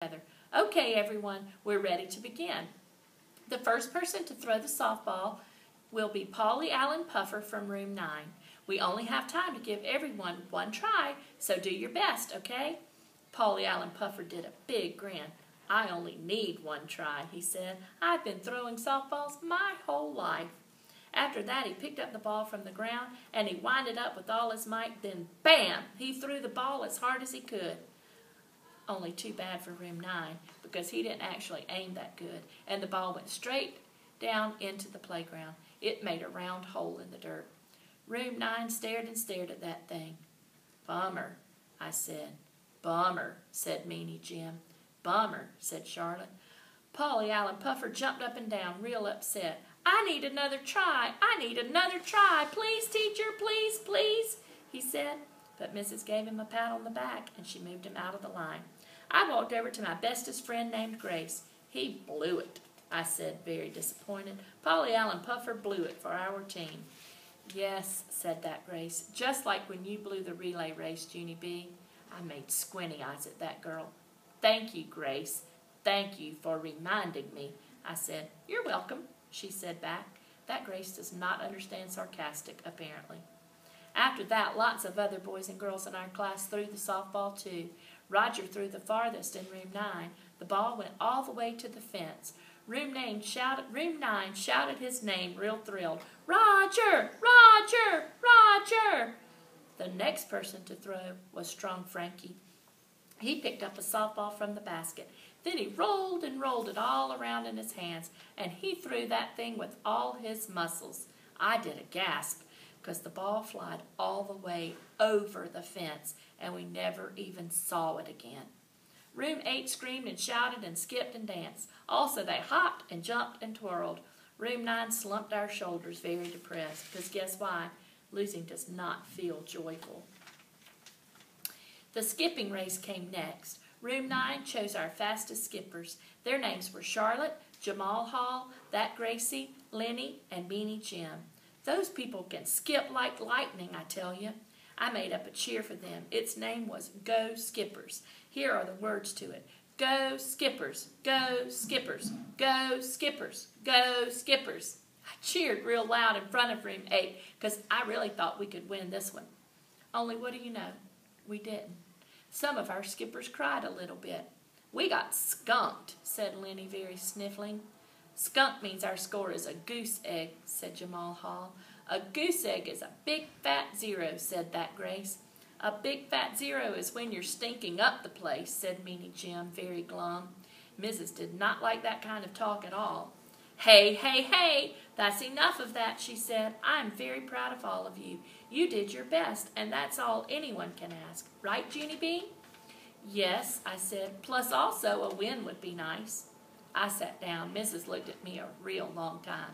together. Okay, everyone, we're ready to begin. The first person to throw the softball will be Polly Allen Puffer from room 9. We only have time to give everyone one try, so do your best, okay? Polly Allen Puffer did a big grin. I only need one try, he said. I've been throwing softballs my whole life. After that, he picked up the ball from the ground and he wound it up with all his might. Then, bam, he threw the ball as hard as he could. Only too bad for room 9 because he didn't actually aim that good, and the ball went straight down into the playground. It made a round hole in the dirt. Room 9 stared and stared at that thing. Bummer, I said. Bummer, said Meanie Jim. Bummer, said Charlotte. Polly Allen Puffer jumped up and down, real upset. I need another try. I need another try. Please, teacher, please, please, he said. But Mrs. gave him a pat on the back, and she moved him out of the line. I walked over to my bestest friend named Grace. He blew it, I said, very disappointed. Polly Allen Puffer blew it for our team. Yes, said that Grace, just like when you blew the relay race, Junie B. I made squinty eyes at that girl. Thank you, Grace. Thank you for reminding me. I said, You're welcome, she said back. That Grace does not understand sarcastic, apparently. After that, lots of other boys and girls in our class threw the softball too. Roger threw the farthest in room 9. The ball went all the way to the fence. Room 9 shouted his name real thrilled. Roger! Roger! Roger! The next person to throw was Strong Frankie. He picked up a softball from the basket. Then he rolled and rolled it all around in his hands, and he threw that thing with all his muscles. I did a gasp, because the ball flied all the way over the fence, and we never even saw it again. Room 8 screamed and shouted and skipped and danced. Also, they hopped and jumped and twirled. Room 9 slumped our shoulders, very depressed, because guess why? Losing does not feel joyful. The skipping race came next. Room 9 chose our fastest skippers. Their names were Charlotte, Jamal Hall, that Gracie, Lenny, and Meanie Jim. Those people can skip like lightning, I tell you. I made up a cheer for them. Its name was Go Skippers. Here are the words to it. Go Skippers, go Skippers, go Skippers, go Skippers. I cheered real loud in front of room 8 because I really thought we could win this one. Only what do you know? We didn't. Some of our skippers cried a little bit. We got skunked, said Lenny, very sniffling. Skunk means our score is a goose egg, said Jamal Hall. A goose egg is a big fat 0, said that Grace. A big fat 0 is when you're stinking up the place, said Meanie Jim, very glum. Mrs. did not like that kind of talk at all. Hey, hey, hey, that's enough of that, she said. I'm very proud of all of you. You did your best, and that's all anyone can ask. Right, Junie B? Yes, I said, plus also a win would be nice. I sat down. Mrs. looked at me a real long time.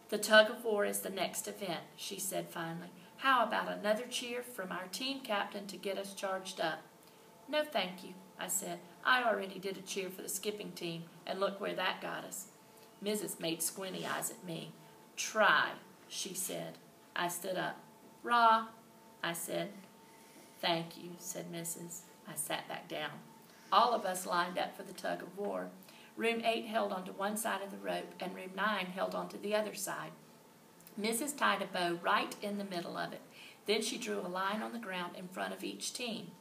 The tug-of-war is the next event, she said finally. How about another cheer from our team captain to get us charged up? No, thank you, I said. I already did a cheer for the skipping team, and look where that got us. Mrs. made squinty eyes at me. Try, she said. I stood up. Rah, I said. Thank you, said Mrs. I sat back down. All of us lined up for the tug-of-war. Room 8 held onto one side of the rope, and room 9 held onto the other side. Mrs. tied a bow right in the middle of it. Then she drew a line on the ground in front of each team.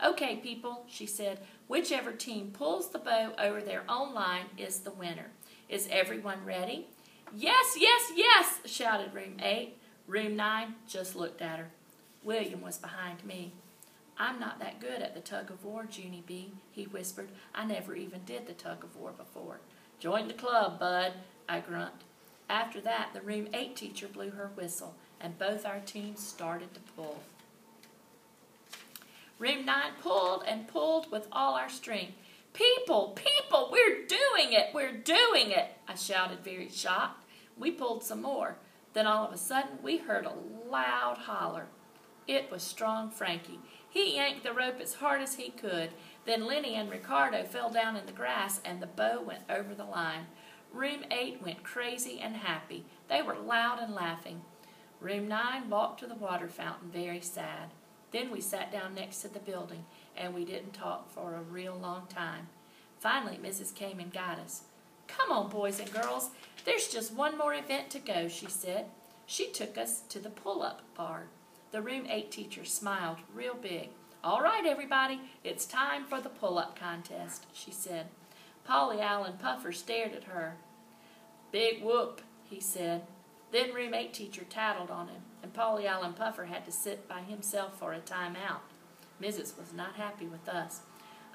Okay, people, she said, whichever team pulls the bow over their own line is the winner. Is everyone ready? Yes, yes, yes, shouted room 8. Room 9 just looked at her. William was behind me. I'm not that good at the tug-of-war, Junie B, he whispered. I never even did the tug-of-war before. Join the club, bud, I grunted. After that, the room 8 teacher blew her whistle, and both our teams started to pull. Room 9 pulled and pulled with all our strength. People, people, we're doing it, we're doing it, I shouted, very shocked. We pulled some more. Then all of a sudden, we heard a loud holler. It was Strong Frankie. He yanked the rope as hard as he could. Then Lenny and Ricardo fell down in the grass, and the bow went over the line. Room 8 went crazy and happy. They were loud and laughing. Room 9 walked to the water fountain, very sad. Then we sat down next to the building, and we didn't talk for a real long time. Finally, Mrs. came and got us. "Come on, boys and girls. There's just one more event to go," she said. She took us to the pull-up bar. The room 8 teacher smiled real big. "All right, everybody, it's time for the pull-up contest," she said. Polly Allen Puffer stared at her. "Big whoop," he said. Then room 8 teacher tattled on him, and Polly Allen Puffer had to sit by himself for a time-out. Mrs. was not happy with us.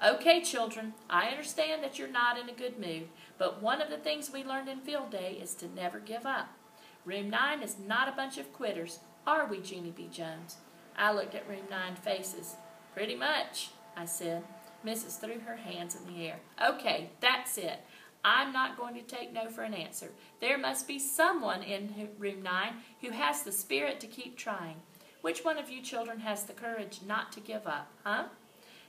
"Okay, children, I understand that you're not in a good mood, but one of the things we learned in field day is to never give up. Room 9 is not a bunch of quitters, are we, Junie B. Jones?" I looked at room 9 faces. "Pretty much," I said. Mrs. threw her hands in the air. "Okay, that's it. I'm not going to take no for an answer. There must be someone in room 9 who has the spirit to keep trying. Which one of you children has the courage not to give up, huh?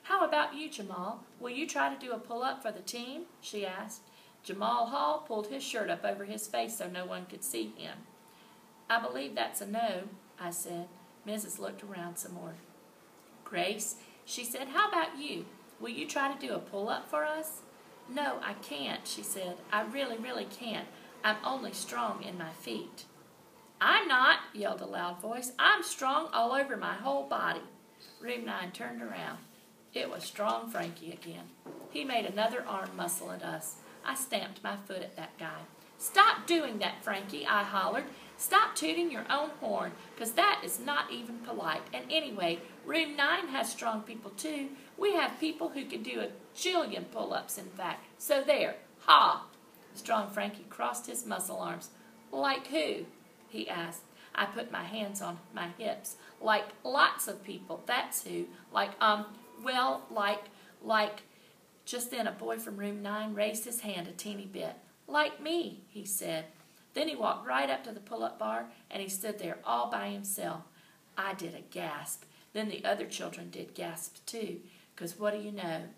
How about you, Jamal? Will you try to do a pull-up for the team?" she asked. Jamal Hall pulled his shirt up over his face so no one could see him. "I believe that's a no," I said. Mrs. looked around some more. "Grace," she said, "how about you? Will you try to do a pull-up for us?" "No, I can't," she said. "I really, really can't. I'm only strong in my feet." "I'm not," yelled a loud voice. "I'm strong all over my whole body." Room 9 turned around. It was Strong Frankie again. He made another arm muscle at us. I stamped my foot at that guy. "Stop doing that, Frankie," I hollered. "Stop tooting your own horn, 'cause that is not even polite. And anyway, room 9 has strong people too. We have people who can do a jillion pull-ups, in fact. So there, ha!" Strong Frankie crossed his muscle arms. "Like who?" he asked. I put my hands on my hips. "Like lots of people, that's who. Well, like..." Just then a boy from room 9 raised his hand a teeny bit. "Like me," he said. Then he walked right up to the pull-up bar, and he stood there all by himself. I did a gasp. Then the other children did gasps too, because what do you know?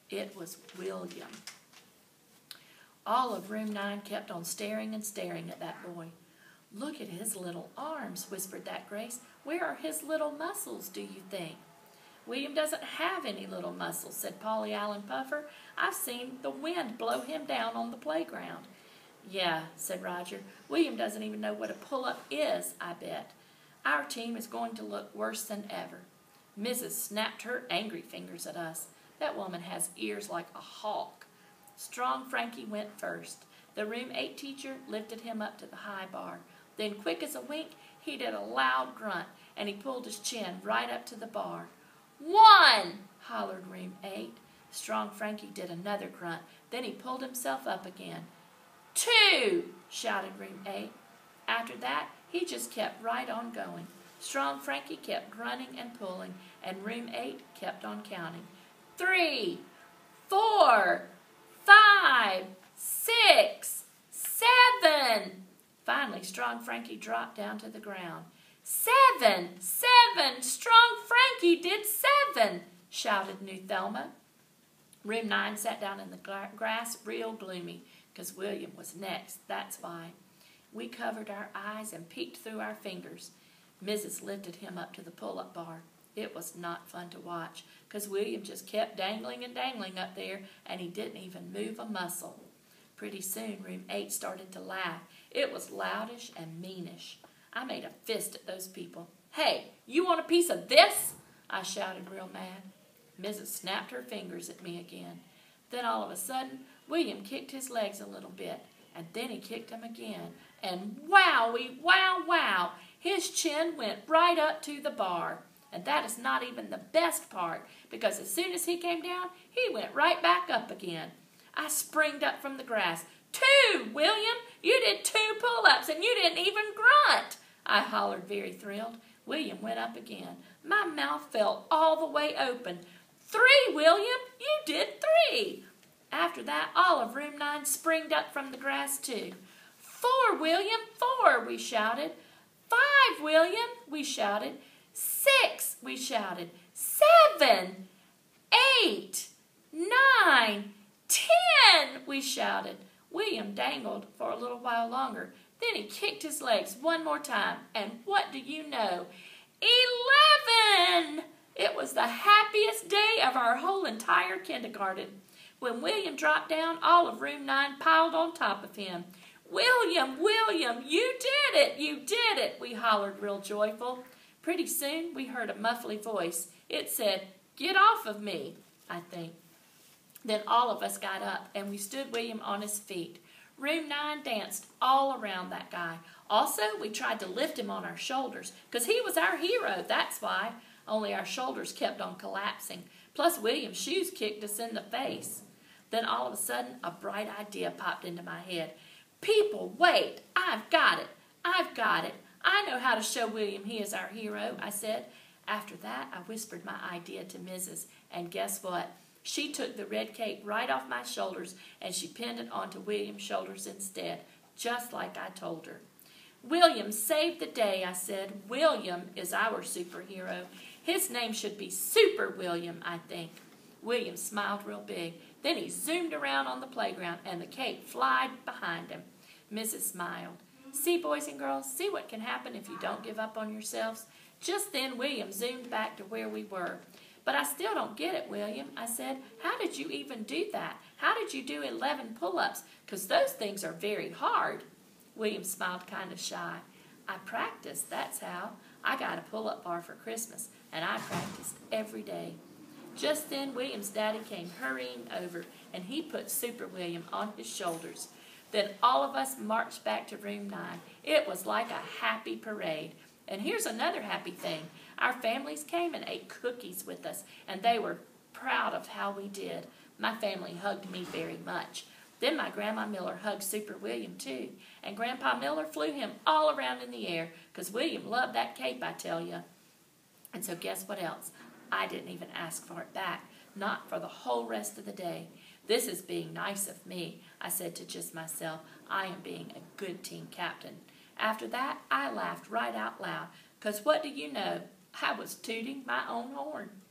It was William. All of room 9 kept on staring and staring at that boy. "Look at his little arms," whispered that Grace. "Where are his little muscles, do you think?" "William doesn't have any little muscles," said Polly Allen Puffer. "I've seen the wind blow him down on the playground." "Yeah," said Roger. "William doesn't even know what a pull-up is, I bet. Our team is going to look worse than ever." Mrs. snapped her angry fingers at us. That woman has ears like a hawk. Strong Frankie went first. The room 8 teacher lifted him up to the high bar. Then, quick as a wink, he did a loud grunt, and he pulled his chin right up to the bar. "1!" hollered room 8. Strong Frankie did another grunt. Then he pulled himself up again. "2!" shouted room 8. After that, he just kept right on going. Strong Frankie kept grunting and pulling, and room 8 kept on counting. 3, 4, 5, 6, 7. Finally, Strong Frankie dropped down to the ground. 7! 7! Strong Frankie did 7! shouted New Thelma. Room 9 sat down in the grass real gloomy, because William was next, that's why. We covered our eyes and peeked through our fingers. Mrs. lifted him up to the pull-up bar. It was not fun to watch, because William just kept dangling and dangling up there, and he didn't even move a muscle. Pretty soon, room 8 started to laugh. It was loudish and meanish. I made a fist at those people. "Hey, you want a piece of this?" I shouted real mad. Mrs. snapped her fingers at me again. Then all of a sudden, William kicked his legs a little bit, and then he kicked them again. And wowee, wow, wow, his chin went right up to the bar. And that is not even the best part, because as soon as he came down, he went right back up again. I springed up from the grass. "2, William! You did 2 pull-ups, and you didn't even grunt!" I hollered, very thrilled. William went up again. My mouth fell all the way open. "3, William! You did 3!" After that, all of room 9 springed up from the grass too. 4, William! 4! we shouted. 5, William! we shouted. 6! we shouted. 7! 8! 9! 10! we shouted. William dangled for a little while longer. Then he kicked his legs one more time, and what do you know? 11! It was the happiest day of our whole entire kindergarten. When William dropped down, all of room 9 piled on top of him. "William, William, you did it, you did it," we hollered real joyful. Pretty soon we heard a muffly voice. It said, "Get off of me," I think. Then all of us got up and we stood William on his feet. Room 9 danced all around that guy. Also, we tried to lift him on our shoulders, because he was our hero, that's why. Only our shoulders kept on collapsing. Plus, William's shoes kicked us in the face. Then all of a sudden, a bright idea popped into my head. "People, wait! I've got it! I've got it! I know how to show William he is our hero," I said. After that, I whispered my idea to Mrs., and guess what? She took the red cape right off my shoulders, and she pinned it onto William's shoulders instead, just like I told her. "William saved the day," I said. "William is our superhero. His name should be Super William, I think." William smiled real big. Then he zoomed around on the playground, and the cape flied behind him. Mrs. smiled. "See, boys and girls, see what can happen if you don't give up on yourselves?" Just then, William zoomed back to where we were. "But I still don't get it, William," I said. "How did you even do that? How did you do 11 pull-ups? Because those things are very hard." William smiled kind of shy. "I practiced, that's how. I got a pull-up bar for Christmas, and I practiced every day." Just then, William's daddy came hurrying over, and he put Super William on his shoulders. Then all of us marched back to room 9. It was like a happy parade. And here's another happy thing. Our families came and ate cookies with us, and they were proud of how we did. My family hugged me very much. Then my Grandma Miller hugged Super William too, and Grandpa Miller flew him all around in the air, because William loved that cape, I tell you. And so guess what else? I didn't even ask for it back, not for the whole rest of the day. "This is being nice of me," I said to just myself. "I am being a good team captain." After that, I laughed right out loud, because what do you know? I was tooting my own horn.